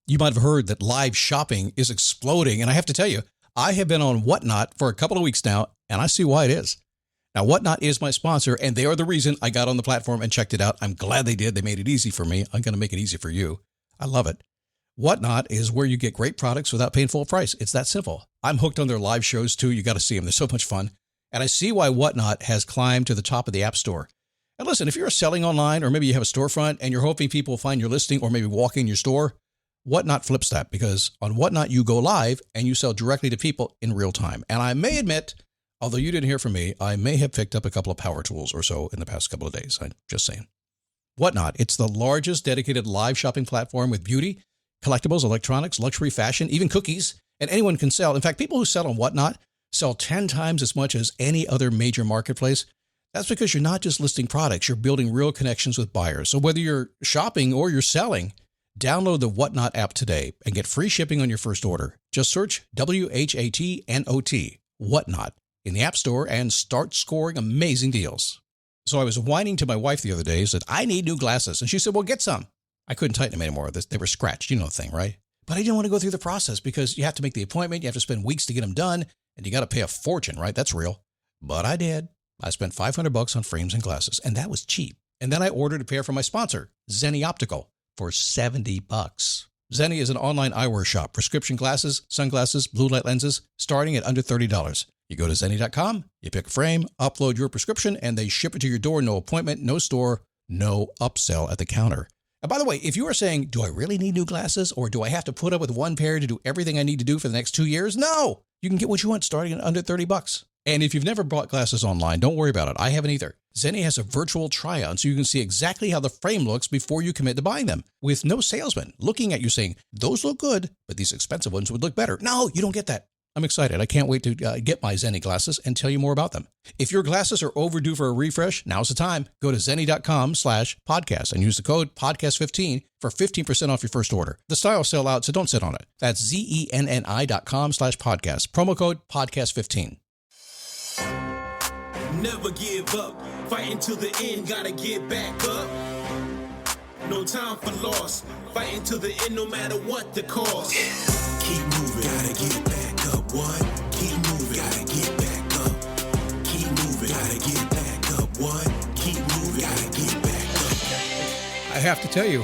You might have heard that live shopping is exploding. And I have to tell you, I have been on Whatnot for a couple of weeks now, and I see why it is. Now, Whatnot is my sponsor, and they are the reason I got on the platform and checked it out. I'm glad they did. They made it easy for me. I'm going to make it easy for you. I love it. Whatnot is where you get great products without paying full price. It's that simple. I'm hooked on their live shows, too. You got to see them. They're so much fun. And I see why Whatnot has climbed to the top of the App Store. And listen, if you're selling online, or maybe you have a storefront and you're hoping people will find your listing or maybe walk in your store, Whatnot flips that, because on Whatnot, you go live and you sell directly to people in real time. And I may admit, although you didn't hear from me, I may have picked up a couple of power tools or so in the past couple of days. I'm just saying. Whatnot, it's the largest dedicated live shopping platform with beauty, collectibles, electronics, luxury, fashion, even cookies, and anyone can sell. In fact, people who sell on Whatnot sell 10 times as much as any other major marketplace. That's because you're not just listing products, you're building real connections with buyers. So whether you're shopping or you're selling, download the Whatnot app today and get free shipping on your first order. Just search WHATNOT, Whatnot, in the App Store and start scoring amazing deals. So I was whining to my wife the other day, said, I need new glasses. And she said, well, get some. I couldn't tighten them anymore. They were scratched. You know the thing, right? But I didn't want to go through the process because you have to make the appointment. You have to spend weeks to get them done. And you got to pay a fortune, right? That's real. But I did. I spent $500 on frames and glasses, and that was cheap. And then I ordered a pair from my sponsor, Zenni Optical, for $70. Zenni is an online eyewear shop, prescription glasses, sunglasses, blue light lenses, starting at under $30. You go to Zenni.com, you pick a frame, upload your prescription, and they ship it to your door. No appointment, no store, no upsell at the counter. And by the way, if you are saying, do I really need new glasses, or do I have to put up with one pair to do everything I need to do for the next 2 years? No, you can get what you want starting at under $30. And if you've never bought glasses online, don't worry about it. I haven't either. Zenni has a virtual try-on so you can see exactly how the frame looks before you commit to buying them, with no salesman looking at you saying, those look good, but these expensive ones would look better. No, you don't get that. I'm excited. I can't wait to get my Zenni glasses and tell you more about them. If your glasses are overdue for a refresh, now's the time. Go to Zenni.com/podcast and use the code podcast15 for 15% off your first order. The styles sell out, so don't sit on it. That's ZENNI.com/podcast. Promo code podcast15. Never give up, fighting till the end, gotta get back up. No time for loss, fighting till the end no matter what the cost. Keep moving, gotta get back up, what? Keep moving, gotta get back up. Keep moving, gotta get back up, what? Keep moving, gotta get back up. I have to tell you,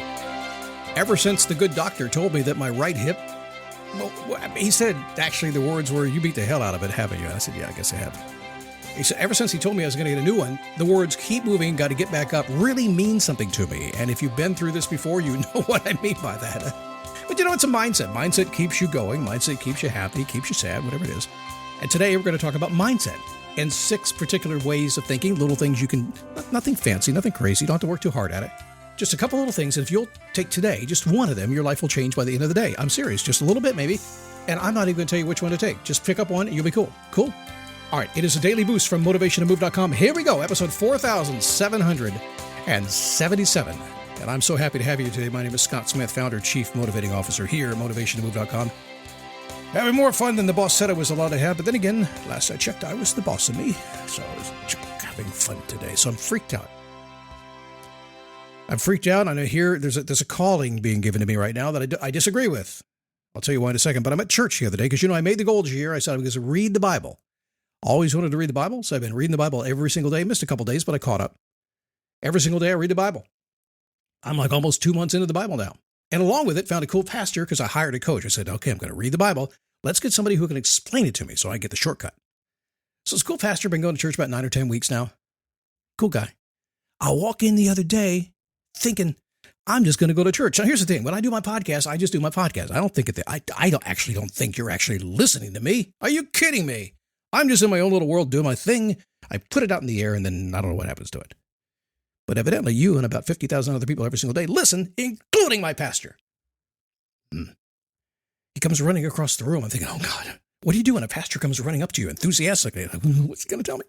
ever since the good doctor told me that my right hip, well, he said, actually the words were, you beat the hell out of it, haven't you? And I said, yeah, I guess I have. He said, ever since he told me I was going to get a new one, the words keep moving, got to get back up really mean something to me. And if you've been through this before, you know what I mean by that. But you know, it's a mindset. Mindset keeps you going. Mindset keeps you happy, keeps you sad, whatever it is. And today we're going to talk about mindset and 6 particular ways of thinking, little things you can, nothing fancy, nothing crazy. You don't have to work too hard at it. Just a couple little things. And if you'll take today, just one of them, your life will change by the end of the day. I'm serious, just a little bit maybe. And I'm not even going to tell you which one to take. Just pick up one and you'll be cool. Cool? All right, it is a daily boost from motivationtomove.com. Here we go, episode 4777. And I'm so happy to have you today. My name is Scott Smith, founder, chief motivating officer here at motivationtomove.com. Having more fun than the boss said I was allowed to have, but then again, last I checked, I was the boss of me. So I was having fun today, so I'm freaked out. I know here there's a calling being given to me right now that I disagree with. I'll tell you why in a second, but I'm at church the other day because, you know, I made the goal this year. I said I was going to read the Bible. Always wanted to read the Bible, so I've been reading the Bible every single day. Missed a couple days, but I caught up. Every single day I read the Bible. I'm like almost 2 months into the Bible now. And along with it, found a cool pastor because I hired a coach. I said, okay, I'm going to read the Bible. Let's get somebody who can explain it to me so I get the shortcut. So this cool pastor, been going to church about 9 or 10 weeks now. Cool guy. I walk in the other day thinking, I'm just going to go to church. Now, here's the thing. When I do my podcast, I just do my podcast. I don't think I don't think you're actually listening to me. Are you kidding me? I'm just in my own little world doing my thing. I put it out in the air, and then I don't know what happens to it. But evidently, you and about 50,000 other people every single day listen, including my pastor. He comes running across the room. I'm thinking, oh, God, what do you do when a pastor comes running up to you enthusiastically? What's he going to tell me?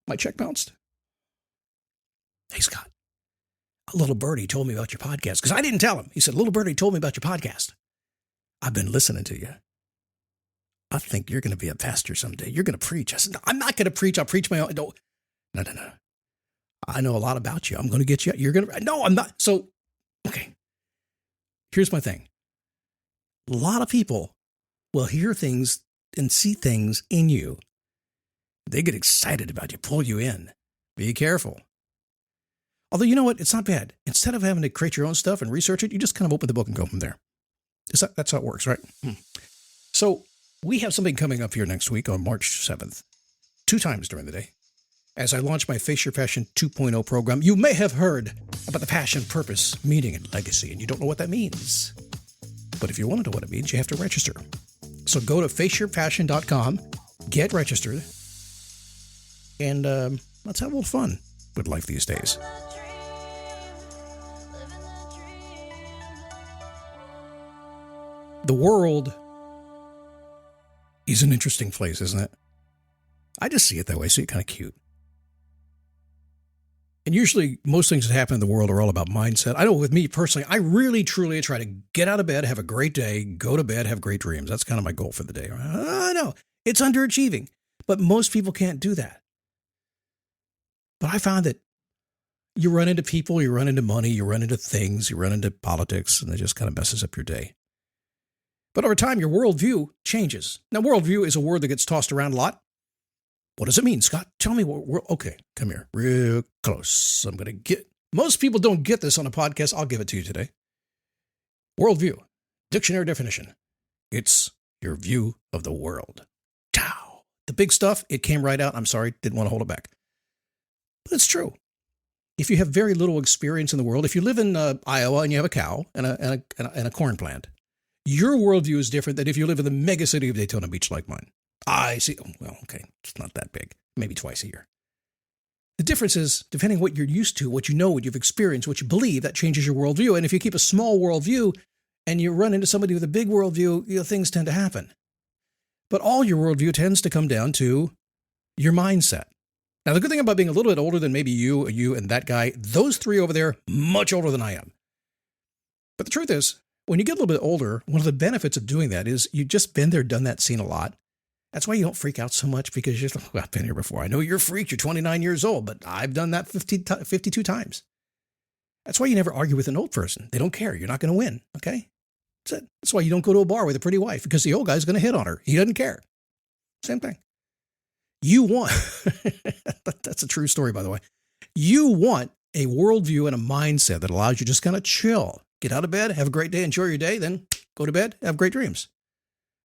My check bounced. Hey, Scott, a little birdie told me about your podcast. Because I didn't tell him. He said, little birdie told me about your podcast. I've been listening to you. I think you're going to be a pastor someday. You're going to preach. I said, no, I'm not going to preach. I'll preach my own. No. I know a lot about you. I'm going to get you. You're going to. No, I'm not. So, okay. here's my thing. A lot of people will hear things and see things in you. They get excited about you, pull you in. Be careful. Although, you know what? It's not bad. Instead of having to create your own stuff and research it, you just kind of open the book and go from there. That's how it works, right? So we have something coming up here next week on March 7th, 2 times during the day. As I launch my Face Your Passion 2.0 program, you may have heard about the passion, purpose, meaning, and legacy, and you don't know what that means. But if you want to know what it means, you have to register. So go to faceyourpassion.com, get registered, and let's have a little fun with life these days. The world is an interesting place, isn't it? I just see it that way. I see it kind of cute. And usually most things that happen in the world are all about mindset. I know with me personally, I really, truly try to get out of bed, have a great day, go to bed, have great dreams. That's kind of my goal for the day. I know it's underachieving, but most people can't do that. But I found that you run into people, you run into money, you run into things, you run into politics, and it just kind of messes up your day. But over time, your worldview changes. Now, worldview is a word that gets tossed around a lot. What does it mean, Scott? Tell me what okay, come here. Real close. I'm going to get... Most people don't get this on a podcast. I'll give it to you today. Worldview. Dictionary definition. It's your view of the world. Tow. The big stuff, it came right out. I'm sorry, didn't want to hold it back. But it's true. If you have very little experience in the world, if you live in Iowa and you have a cow and a corn plant, your worldview is different than if you live in the mega city of Daytona Beach like mine. I see. Well, okay, it's not that big. Maybe twice a year. The difference is, depending what you're used to, what you know, what you've experienced, what you believe, that changes your worldview. And if you keep a small worldview and you run into somebody with a big worldview, things tend to happen. But all your worldview tends to come down to your mindset. Now, the good thing about being a little bit older than maybe you and that guy, those 3 over there, much older than I am. But the truth is, when you get a little bit older, one of the benefits of doing that is you've just been there, done that, seen a lot. That's why you don't freak out so much, because you're like, well, I've been here before. I know you're a freak. You're 29 years old, but I've done that 52 times. That's why you never argue with an old person. They don't care. You're not going to win, okay? That's it. That's why you don't go to a bar with a pretty wife, because the old guy's going to hit on her. He doesn't care. Same thing. You want, that's a true story, by the way. You want a worldview and a mindset that allows you just kind of chill. Get out of bed, have a great day, enjoy your day, then go to bed, have great dreams.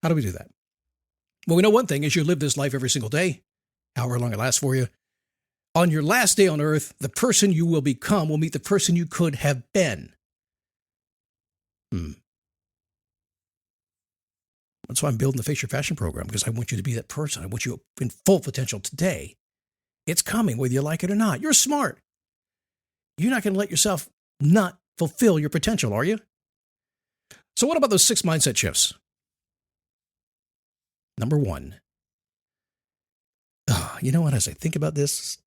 How do we do that? Well, we know one thing is you live this life every single day, however long it lasts for you. On your last day on earth, the person you will become will meet the person you could have been. That's why I'm building the Face Your Passion program, because I want you to be that person. I want you in full potential today. It's coming, whether you like it or not. You're smart. You're not going to let yourself not fulfill your potential, are you? So what about those 6 mindset shifts? Number 1. You know what? As I think about this,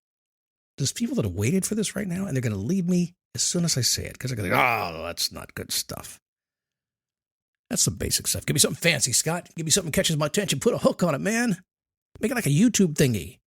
there's people that have waited for this right now, and they're going to leave me as soon as I say it, because they're going to go, oh, that's not good stuff. That's the basic stuff. Give me something fancy, Scott. Give me something that catches my attention. Put a hook on it, man. Make it like a YouTube thingy.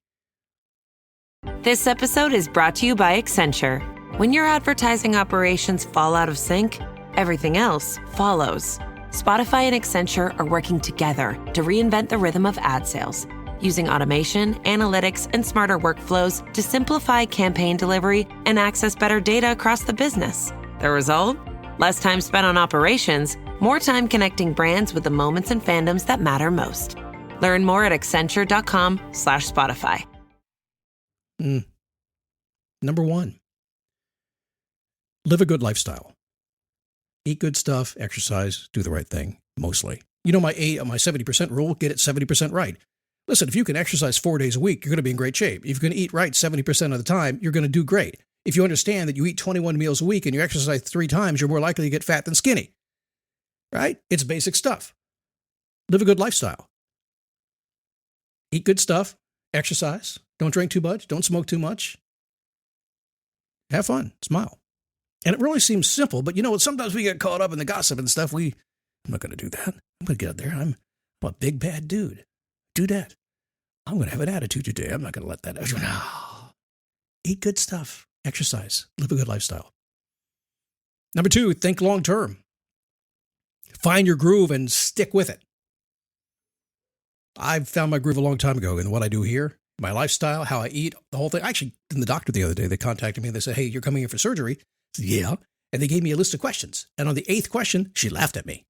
This episode is brought to you by Accenture. When your advertising operations fall out of sync, everything else follows. Spotify and Accenture are working together to reinvent the rhythm of ad sales, using automation, analytics, and smarter workflows to simplify campaign delivery and access better data across the business. The result? Less time spent on operations, more time connecting brands with the moments and fandoms that matter most. Learn more at Accenture.com/Spotify. Number 1, live a good lifestyle. Eat good stuff, exercise, do the right thing, mostly. You know my 70% rule, get it 70% right. Listen, if you can exercise 4 days a week, you're going to be in great shape. If you're going to eat right 70% of the time, you're going to do great. If you understand that you eat 21 meals a week and you exercise 3 times, you're more likely to get fat than skinny. Right? It's basic stuff. Live a good lifestyle. Eat good stuff, exercise, don't drink too much, don't smoke too much. Have fun, smile. And it really seems simple, but you know what? Sometimes we get caught up in the gossip and stuff. I'm not going to do that. I'm going to get out there. I'm a big, bad dude. Do that. I'm going to have an attitude today. I'm not going to let that. Eat good stuff. Exercise. Live a good lifestyle. Number 2, think long term. Find your groove and stick with it. I've found my groove a long time ago in what I do here, my lifestyle, how I eat, the whole thing. Actually, in the doctor the other day, they contacted me and they said, hey, you're coming in for surgery. I said, yeah. And they gave me a list of questions. And on the 8th question, she laughed at me.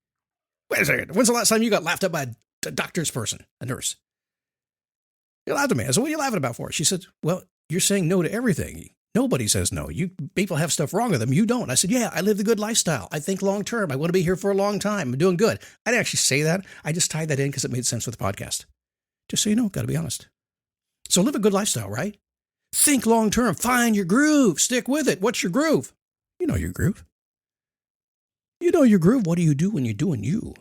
Wait a second. When's the last time you got laughed at by a doctor's person, a nurse? You laughed at me. I said, what are you laughing about for? She said, well, you're saying no to everything. Nobody says no. You people have stuff wrong with them. You don't. I said, yeah, I live the good lifestyle. I think long term. I want to be here for a long time. I'm doing good. I didn't actually say that. I just tied that in because it made sense with the podcast. Just so you know, got to be honest. So live a good lifestyle, right? Think long term. Find your groove. Stick with it. What's your groove? You know your groove. You know your groove. What do you do when you're doing you?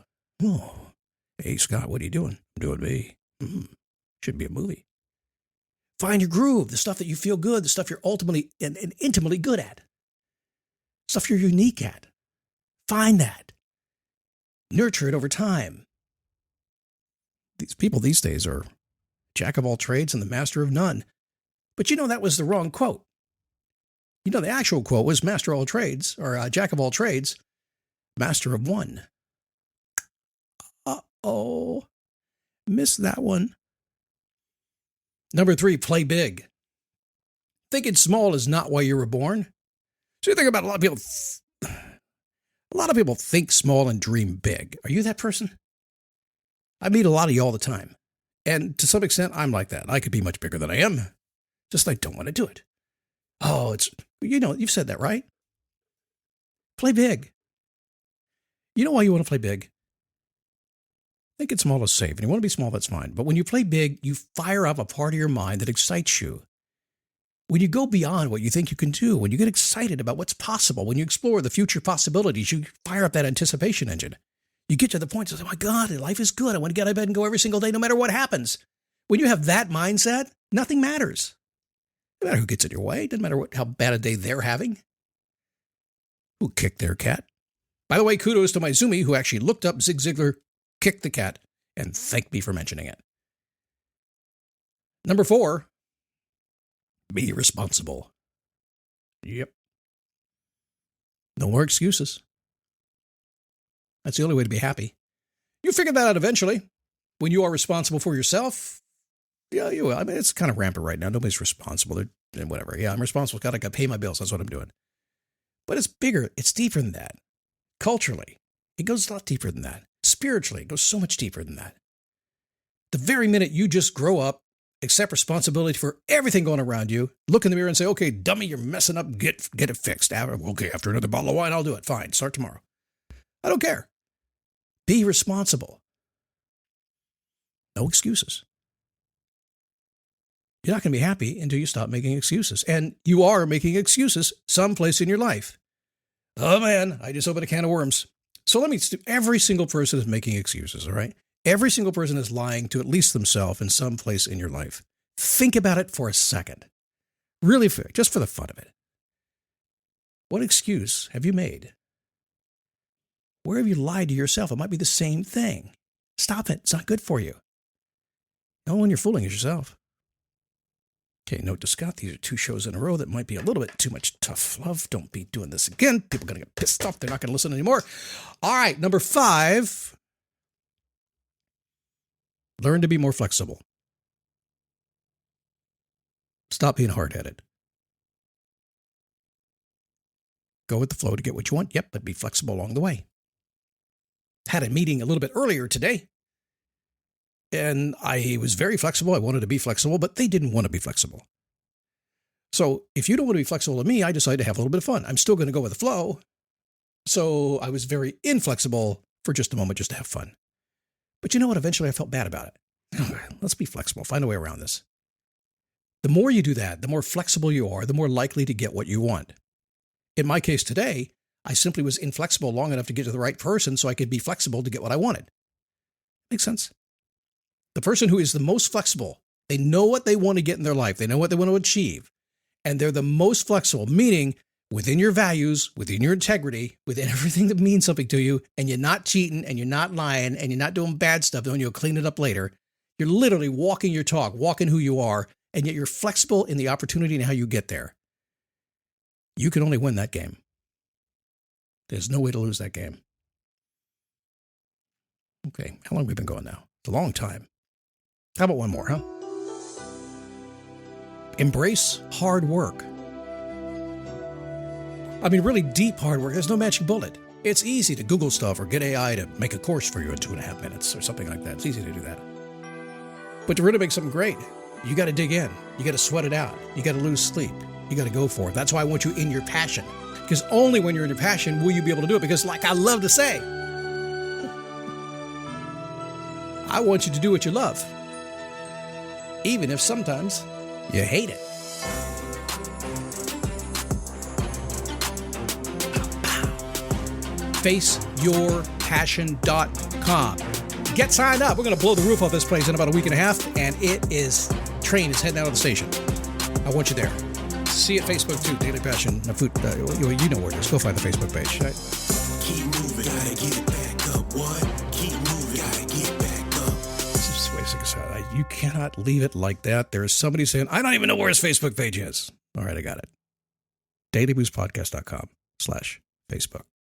Oh, hey, Scott, what are you doing? I'm doing me. Should be a movie. Find your groove, the stuff that you feel good, the stuff you're ultimately and intimately good at, stuff you're unique at. Find that. Nurture it over time. These people these days are jack of all trades and the master of none. But you know that was the wrong quote. You know the actual quote was master of all trades, or jack of all trades, master of one. Uh-oh. Missed that one. Number 3, play big. Thinking small is not why you were born. So you think about a lot of people think small and dream big. Are you that person? I meet a lot of you all the time. And to some extent, I'm like that. I could be much bigger than I am. Just I don't want to do it. Oh, you've said that, right? Play big. You know why you want to play big? Thinking small is safe. And you want to be small, that's fine. But when you play big, you fire up a part of your mind that excites you. When you go beyond what you think you can do, when you get excited about what's possible, when you explore the future possibilities, you fire up that anticipation engine. You get to the point of, oh my God, life is good. I want to get out of bed and go every single day, no matter what happens. When you have that mindset, nothing matters. No matter who gets in your way. Doesn't matter how bad a day they're having. Who kicked their cat? By the way, kudos to my Zoomy who actually looked up Zig Ziglar, kicked the cat, and thanked me for mentioning it. Number 4, be responsible. Yep. No more excuses. That's the only way to be happy. You figure that out eventually. When you are responsible for yourself, yeah, you will. I mean, it's kind of rampant right now. Nobody's responsible. And whatever. Yeah, I'm responsible. God, I got to pay my bills. That's what I'm doing. But it's bigger. It's deeper than that. Culturally, it goes a lot deeper than that. Spiritually, it goes so much deeper than that. The very minute you just grow up, accept responsibility for everything going around you, look in the mirror and say, okay, dummy, you're messing up. Get it fixed. Okay, after another bottle of wine, I'll do it. Fine. Start tomorrow. I don't care. Be responsible. No excuses. You're not going to be happy until you stop making excuses. And you are making excuses someplace in your life. Oh man, I just opened a can of worms. So every single person is making excuses, all right? Every single person is lying to at least themselves in some place in your life. Think about it for a second. Really, just for the fun of it. What excuse have you made? Where have you lied to yourself? It might be the same thing. Stop it. It's not good for you. The only one you're fooling is yourself. Okay, note to Scott, these are 2 shows in a row that might be a little bit too much tough love. Don't be doing this again. People are going to get pissed off. They're not going to listen anymore. All right, number 5. Learn to be more flexible. Stop being hard-headed. Go with the flow to get what you want. Yep, but be flexible along the way. Had a meeting a little bit earlier today. And I was very flexible. I wanted to be flexible, but they didn't want to be flexible. So if you don't want to be flexible to me, I decided to have a little bit of fun. I'm still going to go with the flow. So I was very inflexible for just a moment, just to have fun. But you know what? Eventually I felt bad about it. Let's be flexible. Find a way around this. The more you do that, the more flexible you are, the more likely to get what you want. In my case today, I simply was inflexible long enough to get to the right person so I could be flexible to get what I wanted. Makes sense? The person who is the most flexible, they know what they want to get in their life. They know what they want to achieve. And they're the most flexible, meaning within your values, within your integrity, within everything that means something to you, and you're not cheating, and you're not lying, and you're not doing bad stuff, and you'll clean it up later. You're literally walking your talk, walking who you are, and yet you're flexible in the opportunity and how you get there. You can only win that game. There's no way to lose that game. Okay, how long have we been going now? It's a long time. How about one more, huh? Embrace hard work. I mean, really deep hard work. There's no magic bullet. It's easy to Google stuff or get AI to make a course for you in 2.5 minutes or something like that. It's easy to do that. But to really make something great, you got to dig in. You got to sweat it out. You got to lose sleep. You got to go for it. That's why I want you in your passion. Because only when you're in your passion will you be able to do it. Because like I love to say, I want you to do what you love. Even if sometimes you hate it. FaceYourPassion.com. Get signed up. We're going to blow the roof off this place in about a week and a half, and train is heading out of the station. I want you there. See you at Facebook too, Daily Passion. You know where it is. Go find the Facebook page. Right? Keep moving, gotta get back up. What? Keep moving, gotta get back up. Wait a second. You cannot leave it like that. There is somebody saying, I don't even know where his Facebook page is. All right, I got it. DailyBoostPodcast.com/Facebook.